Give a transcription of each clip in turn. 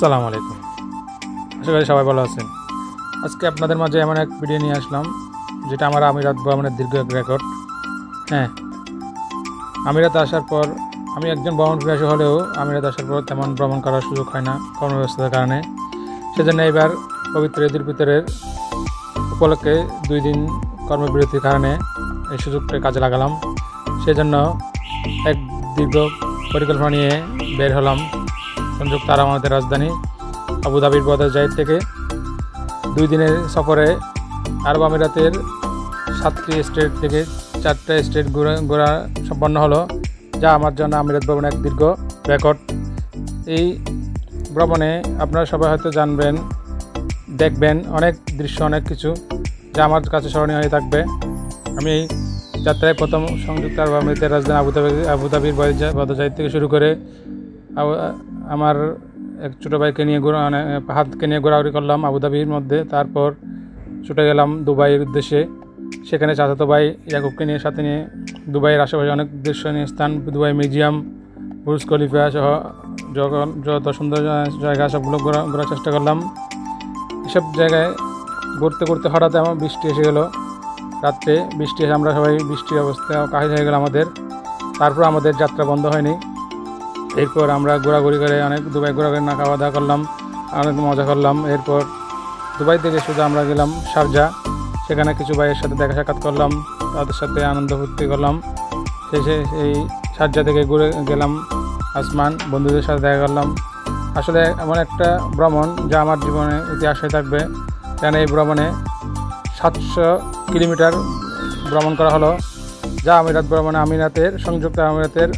আসসালামু আলাইকুম। আশা করি সবাই ভালো আছেন। আজকে আপনাদের মাঝে এমন এক ভিডিও নিয়ে আসলাম যেটা আমার আমিরাত ভ্রমণের দীর্ঘ এক রেকর্ড। আমিরাত আসার পর আমি একজন ভ্রমণ পিপাসু হলেও আমিরাত আসার পর তেমন ভ্রমণ করার সুযোগ হয় না কর্মব্যস্ততার কারণে। সেজন্য এবার পবিত্র ঈদুল ফিতরের উপলক্ষে 2 দিন কর্মবিরতির কারণে এই সুযোগটা কাজে লাগালাম। সেজন্য এক দীর্ঘ পরিকল্পনা নিয়ে বের হলাম সংযুক্ত আরব আমিরাতের রাজধানী আবুধাবির বদর জায়েদ থেকে 2 দিনের সফরে আরব আমিরাতের 7টি স্টেট থেকে 4টা স্টেট ঘোরা সম্পন্ন হলো, যা আমার জন্য আমিরাত ভ্রমণে এক দীর্ঘ রেকর্ড। এই ভ্রমণে আপনারা সবাই হয়তো জানবেন, দেখবেন অনেক দৃশ্য, অনেক কিছু যা আমার কাছে স্মরণীয় হয়ে থাকবে। আমি এই যাত্রায় প্রথম সংযুক্ত আরব আমিরাতের রাজধানী আবুধাবির বদর জায়েদ থেকে শুরু করে আমার এক ছোটো ভাইকে নিয়ে হাতকে নিয়ে ঘোরাঘুরি করলাম আবুধাবির মধ্যে। তারপর ছুটে গেলাম দুবাইয়ের উদ্দেশ্যে। সেখানে চাচাতো ভাই ইয়াকুবকে নিয়ে সাথে নিয়ে দুবাইয়ের আশেপাশে অনেক দর্শনীয় স্থান, দুবাই মিউজিয়াম, বুর্জ খলিফা সহ যত সুন্দর জায়গা সবগুলো ঘোরার চেষ্টা করলাম। এসব জায়গায় ঘুরতে ঘুরতে হঠাৎ আমার বৃষ্টি এসে গেল। রাত্রে বৃষ্টি এসে আমরা সবাই বৃষ্টির অবস্থা কাহিল হয়ে গেল আমাদের। তারপর আমাদের যাত্রা বন্ধ হয়নি। এরপর আমরা ঘোরাঘুরি করে দুবাই ঘোরাঘুরি না খাওয়া দাওয়া করলাম, অনেক মজা করলাম। এরপর দুবাই থেকে সোজা আমরা গেলাম শারজা। সেখানে কিছু ভাইয়ের সাথে দেখা সাক্ষাৎ করলাম, তাদের সাথে আনন্দ ফুর্তি করলাম। শেষে এই শারজা থেকে ঘুরে গেলাম আসমান, বন্ধুদের সাথে দেখা করলাম। আসলে এমন একটা ভ্রমণ যা আমার জীবনে ইতিহাস হয়ে থাকবে, কেন এই ভ্রমণে 700 কিলোমিটার ভ্রমণ করা হলো, যা আমিরাতের সংযুক্ত আমিরাতের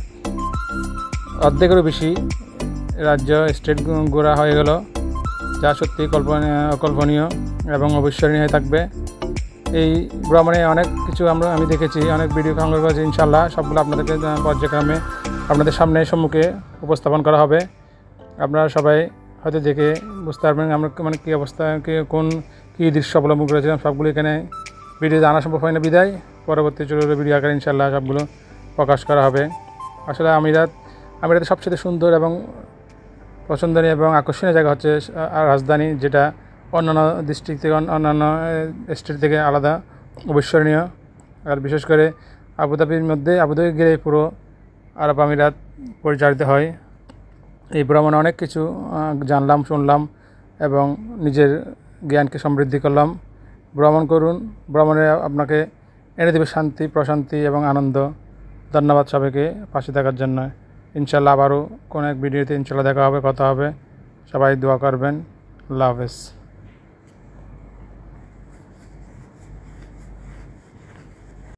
অর্ধেকেরও বেশি রাজ্য স্টেট ঘোরা হয়ে গেল, যা সত্যি অকল্পনীয় এবং অবিস্মরণীয় হয়ে থাকবে। এই ভ্রমণে অনেক কিছু আমি দেখেছি, অনেক ভিডিও সংগ্রহ করেছি। ইনশাল্লাহ সবগুলো আপনাদেরকে পর্যায়ক্রমে আপনাদের সম্মুখে উপস্থাপন করা হবে। আপনারা সবাই হয়তো দেখে বুঝতে পারবেন আমরা কী অবস্থা, কী দৃশ্য অবলম্বন করেছিলাম। সবগুলো এখানে ভিডিওতে আনা সম্ভব হয় না বিদায় পরবর্তী ছোটো ভিডিও আকারে ইনশাল্লাহ সবগুলো প্রকাশ করা হবে। আসলে আমিরাতের সবচেয়ে সুন্দর এবং পছন্দনীয় এবং আকর্ষণীয় জায়গা হচ্ছে রাজধানী, যেটা অন্যান্য ডিস্ট্রিক্ট থেকে অন্যান্য স্টেট থেকে আলাদা, অবিস্মরণীয়। আর বিশেষ করে আবুধাবি গেলে পুরো আরব আমিরাত পরিচালিত হয়। এই ভ্রমণে অনেক কিছু জানলাম, শুনলাম এবং নিজের জ্ঞানকে সমৃদ্ধি করলাম। ভ্রমণ করুন, ভ্রমণে আপনাকে এনে দেবে শান্তি, প্রশান্তি এবং আনন্দ। ধন্যবাদ সবাইকে পাশে থাকার জন্য। ইনশাল্লাহ আবারও কোনো এক ভিডিওতে ইনশাল্লাহ দেখা হবে, কথা হবে। সবাই দোয়া করবেন। আল্লাহ হাফেজ।